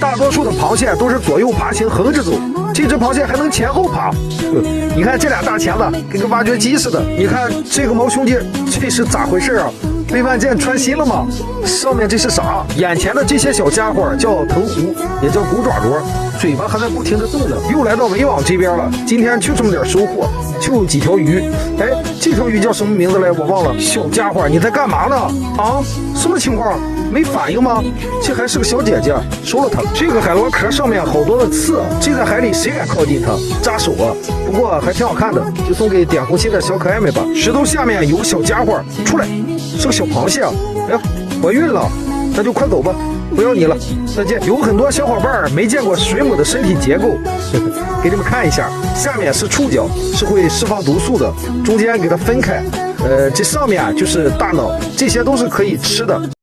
大多数的螃蟹都是左右爬行，横着走，这只螃蟹还能前后爬。你看这俩大钳子跟个挖掘机似的。你看这个毛兄弟，这是咋回事啊？被万箭穿心了吗？上面这是啥？眼前的这些小家伙叫藤壶，也叫骨爪螺，嘴巴还在不停的动呢。又来到围网这边了，今天就这么点收获，就几条鱼。哎，这条鱼叫什么名字来？我忘了。小家伙，你在干嘛呢？啊，什么情况？没反应吗？这还是个小姐姐，收了它。这个海螺壳上面好多的刺，这在海里谁敢靠近它？扎手啊！不过还挺好看的，就送给点红心的小可爱们吧。石头下面有个小家伙，出来，是个小螃蟹啊！哎呀，怀孕了，那就快走吧，不要你了，再见。有很多小伙伴没见过水母的身体结构，给你们看一下，下面是触角，是会释放毒素的，中间给它分开，这上面就是大脑，这些都是可以吃的。